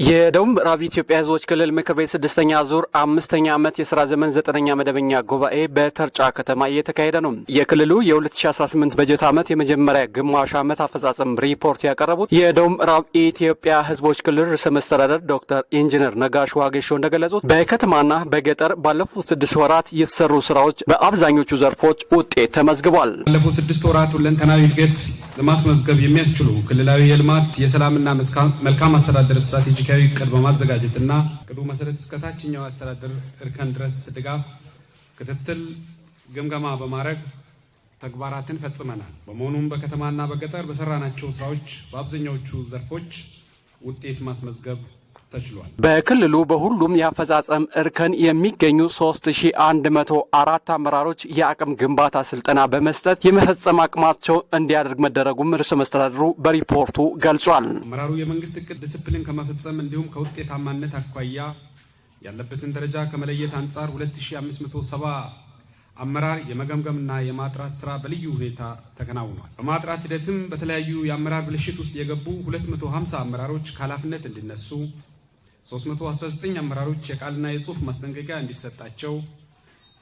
የደቡብ ምዕራብ ኢትዮጵያ ሕዝቦች ክልል ምክር ቤት ስድስተኛ ዙር አምስተኛ ዓመት የሥራ ዘመን 9ኛ መደበኛ ጉባኤ በተርጫ ከተማ እየተካሄደ ነው። የክልሉ የ2018 በጀት ዓመት የመጀመሪያ ግማሽ ዓመት አፈጻጸም ሪፖርት ያቀረቡት የደቡብ ምዕራብ ኢትዮጵያ ሕዝቦች ክልል ርዕሰ መስተዳድር ዶክተር ኢንጂነር ነጋሽ ዋጌሾ እንደገለጹት በከተማና በገጠር ባለፉት 6 ወራት የተሰሩ ስራዎች በአብዛኞቹ ዘርፎች ውጤት ተመዝግቧል። ባለፉት 6 ወራት ሁለንተናዊ እድገት ለማስመዝገብ የሚያስችሉ ክልላዊ የልማት የሰላምና መልካም አስተዳደር ስትራቴጂ እቅድ በማዘጋጀትና እቅዱ መሰረት እስከ ታችኛው አስተዳደር እርከን ድረስ ድጋፍ፣ ክትትል፣ ግምገማ በማድረግ ተግባራትን ፈጽመናል። በመሆኑም በከተማና በገጠር በሰራናቸው ስራዎች በአብዛኛዎቹ ዘርፎች ውጤት ማስመዝገብ ተችሏል። በክልሉ በሁሉም የአፈጻጸም እርከን የሚገኙ 3104 አመራሮች የአቅም ግንባታ ስልጠና በመስጠት የመፈጸም አቅማቸው እንዲያደርግ መደረጉም ርዕሰ መስተዳድሩ በሪፖርቱ ገልጿል። አመራሩ የመንግስት እቅድ ዲሲፕሊን ከመፈጸም እንዲሁም ከውጤታማነት አኳያ ያለበትን ደረጃ ከመለየት አንጻር 2570 አመራር የመገምገምና የማጥራት ስራ በልዩ ሁኔታ ተከናውኗል። በማጥራት ሂደትም በተለያዩ የአመራር ብልሽት ውስጥ የገቡ 250 አመራሮች ከኃላፊነት እንዲነሱ፣ 319 አመራሮች የቃልና የጽሁፍ ማስጠንቀቂያ እንዲሰጣቸው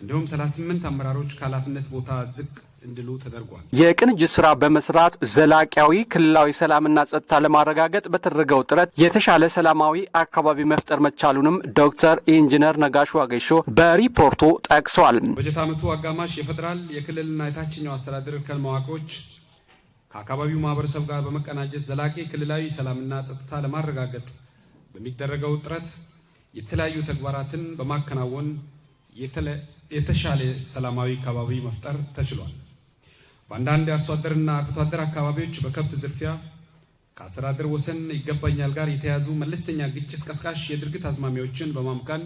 እንዲሁም 38 አመራሮች ከኃላፊነት ቦታ ዝቅ እንዲሉ ተደርጓል። የቅንጅት ስራ በመስራት ዘላቂያዊ ክልላዊ ሰላምና ጸጥታ ለማረጋገጥ በተደረገው ጥረት የተሻለ ሰላማዊ አካባቢ መፍጠር መቻሉንም ዶክተር ኢንጂነር ነጋሽ ዋጌሾ በሪፖርቱ ጠቅሰዋል። በጀት ዓመቱ አጋማሽ የፌዴራል የክልልና የታችኛው አስተዳደር እርከን መዋቅሮች ከአካባቢው ማህበረሰብ ጋር በመቀናጀት ዘላቂ ክልላዊ ሰላምና ጸጥታ ለማረጋገጥ በሚደረገው ጥረት የተለያዩ ተግባራትን በማከናወን የተሻለ ሰላማዊ አካባቢ መፍጠር ተችሏል። በአንዳንድ የአርሶ አደርና አርብቶ አደር አካባቢዎች በከብት ዝርፊያ ከአስተዳደር ወሰን ይገባኛል ጋር የተያዙ መለስተኛ ግጭት ቀስቃሽ የድርጊት አዝማሚያዎችን በማምከን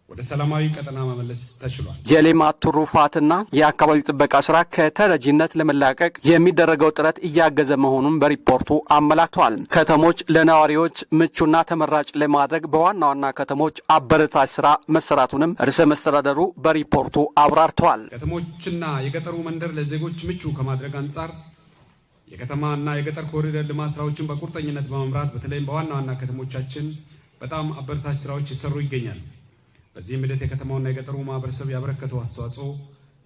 ወደ ሰላማዊ ቀጠና መመለስ ተችሏል። የሌማት ትሩፋትና የአካባቢ ጥበቃ ስራ ከተረጂነት ለመላቀቅ የሚደረገው ጥረት እያገዘ መሆኑን በሪፖርቱ አመላክተዋል። ከተሞች ለነዋሪዎች ምቹና ተመራጭ ለማድረግ በዋና ዋና ከተሞች አበረታች ስራ መሰራቱንም ርዕሰ መስተዳደሩ በሪፖርቱ አብራርተዋል። ከተሞችና የገጠሩ መንደር ለዜጎች ምቹ ከማድረግ አንጻር የከተማና የገጠር ኮሪደር ልማት ስራዎችን በቁርጠኝነት በመምራት በተለይም በዋና ዋና ከተሞቻችን በጣም አበረታች ስራዎች ይሰሩ ይገኛል። በዚህም ሂደት የከተማውና የገጠሩ ማህበረሰብ ያበረከተው አስተዋጽኦ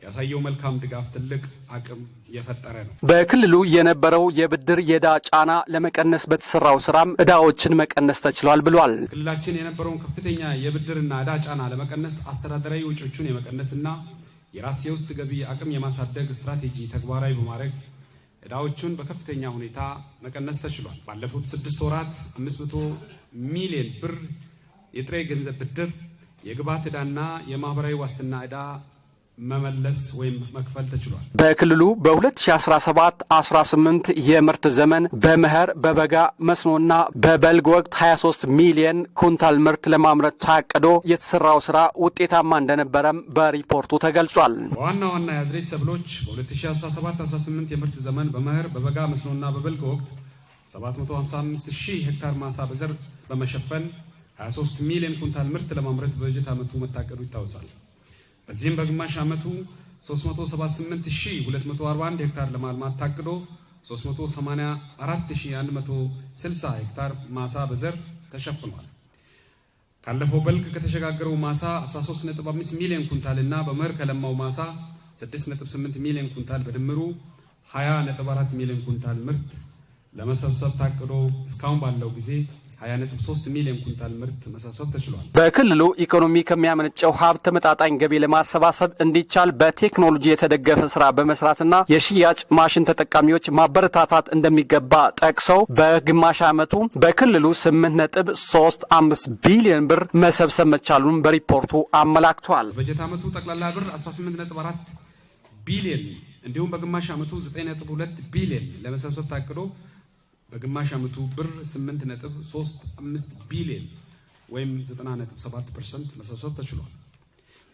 ያሳየው መልካም ድጋፍ ትልቅ አቅም የፈጠረ ነው። በክልሉ የነበረው የብድር የዕዳ ጫና ለመቀነስ በተሰራው ስራም ዕዳዎችን መቀነስ ተችሏል ብሏል። ክልላችን የነበረውን ከፍተኛ የብድርና ዕዳ ጫና ለመቀነስ አስተዳደራዊ ወጪዎችን የመቀነስና የራስ የውስጥ ገቢ አቅም የማሳደግ ስትራቴጂ ተግባራዊ በማድረግ ዕዳዎቹን በከፍተኛ ሁኔታ መቀነስ ተችሏል። ባለፉት 6 ወራት 500 ሚሊዮን ብር የጥሬ ገንዘብ ብድር፣ የግብዓት ዕዳና የማህበራዊ ዋስትና ዕዳ መመለስ ወይም መክፈል ተችሏል። በክልሉ በ2017-18 የምርት ዘመን በመኸር በበጋ መስኖና በበልግ ወቅት 23 ሚሊዮን ኩንታል ምርት ለማምረት ታቅዶ የተሰራው ስራ ውጤታማ እንደነበረም በሪፖርቱ ተገልጿል። በዋና ዋና የአዝርዕት ሰብሎች በ2017-18 የምርት ዘመን በመኸር በበጋ መስኖና በበልግ ወቅት 755,000 ሄክታር ማሳ በዘር በመሸፈን 23 ሚሊዮን ኩንታል ምርት ለማምረት በበጀት ዓመቱ መታቀዱ ይታወሳል። በዚህም በግማሽ ዓመቱ 378,241 ሄክታር ለማልማት ታቅዶ 384,160 ሄክታር ማሳ በዘር ተሸፍኗል። ካለፈው በልግ ከተሸጋገረው ማሳ 13.5 ሚሊዮን ኩንታል እና በመኸር ከለማው ማሳ 6.8 ሚሊዮን ኩንታል በድምሩ 20.4 ሚሊዮን ኩንታል ምርት ለመሰብሰብ ታቅዶ እስካሁን ባለው ጊዜ 20.3 ሚሊዮን ኩንታል ምርት መሰብሰብ ተችሏል። በክልሉ ኢኮኖሚ ከሚያመነጨው ሀብት ተመጣጣኝ ገቢ ለማሰባሰብ እንዲቻል በቴክኖሎጂ የተደገፈ ስራ በመስራትና የሽያጭ ማሽን ተጠቃሚዎች ማበረታታት እንደሚገባ ጠቅሰው በግማሽ ዓመቱ በክልሉ 8.35 ቢሊዮን ብር መሰብሰብ መቻሉን በሪፖርቱ አመላክቷል። በጀት ዓመቱ ጠቅላላ ብር 18.4 ቢሊዮን እንዲሁም በግማሽ ዓመቱ 9.2 ቢሊዮን ለመሰብሰብ ታቅዶ በግማሽ ዓመቱ ብር 8.35 ቢሊዮን ወይም 90.7% መሰብሰብ ተችሏል።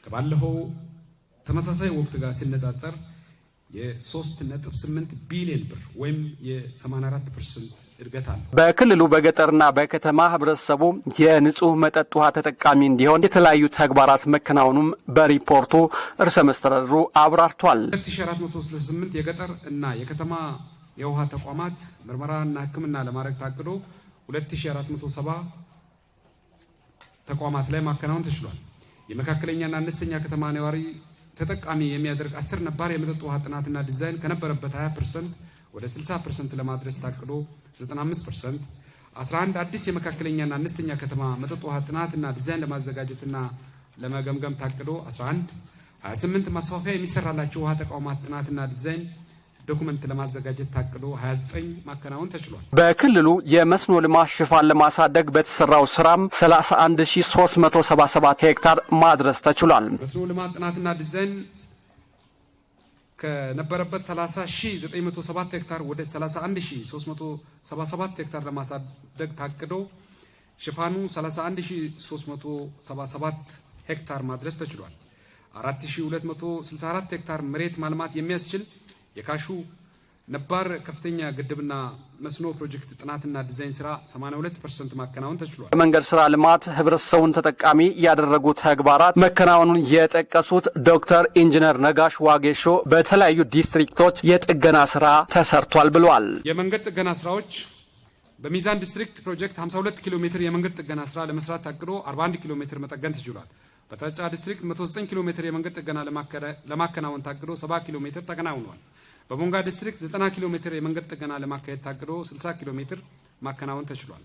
ከባለፈው ተመሳሳይ ወቅት ጋር ሲነጻጸር የ3.8 ቢሊዮን ብር ወይም የ84% እድገት አለ። በክልሉ በገጠርና በከተማ ህብረተሰቡ የንጹህ መጠጥ ውሃ ተጠቃሚ እንዲሆን የተለያዩ ተግባራት መከናወኑም በሪፖርቱ ርዕሰ መስተዳድሩ አብራርቷል። 2468 የገጠር እና የከተማ የውሃ ተቋማት ምርመራና ሕክምና ለማድረግ ታቅዶ 2470 ተቋማት ላይ ማከናወን ተችሏል። የመካከለኛና አነስተኛ ከተማ ነዋሪ ተጠቃሚ የሚያደርግ 10 ነባር የመጠጥ ውሃ ጥናትና ዲዛይን ከነበረበት 20% ወደ 60% ለማድረስ ታቅዶ 95%፣ 11 አዲስ የመካከለኛና አነስተኛ ከተማ መጠጥ ውሃ ጥናትና ዲዛይን ለማዘጋጀትና ለመገምገም ታቅዶ 11፣ 28 ማስፋፊያ የሚሰራላቸው ውሃ ተቋማት ጥናትና ዲዛይን ዶኩመንት ለማዘጋጀት ታቅዶ 29 ማከናወን ተችሏል። በክልሉ የመስኖ ልማት ሽፋን ለማሳደግ በተሰራው ስራም 31377 ሄክታር ማድረስ ተችሏል። መስኖ ልማት ጥናትና ዲዛይን ከነበረበት 30907 ሄክታር ወደ 31377 ሄክታር ለማሳደግ ታቅዶ ሽፋኑ 31377 ሄክታር ማድረስ ተችሏል። 4264 ሄክታር መሬት ማልማት የሚያስችል የካሹ ነባር ከፍተኛ ግድብና መስኖ ፕሮጀክት ጥናትና ዲዛይን ስራ 82% ማከናወን ተችሏል። የመንገድ ስራ ልማት ህብረተሰቡን ተጠቃሚ ያደረጉ ተግባራት መከናወኑን የጠቀሱት ዶክተር ኢንጂነር ነጋሽ ዋጌሾ በተለያዩ ዲስትሪክቶች የጥገና ስራ ተሰርቷል ብለዋል። የመንገድ ጥገና ስራዎች በሚዛን ዲስትሪክት ፕሮጀክት 52 ኪሎ ሜትር የመንገድ ጥገና ስራ ለመስራት ታቅዶ 41 ኪሎ ሜትር መጠገን ተችሏል። በተጫ ዲስትሪክት 109 ኪሎ ሜትር የመንገድ ጥገና ለማከናወን ታቅዶ 70 ኪሎ ሜትር ተከናውኗል። በቦንጋ ዲስትሪክት 90 ኪሎ ሜትር የመንገድ ጥገና ለማካሄድ ታቅዶ 60 ኪሎ ሜትር ማከናወን ተችሏል።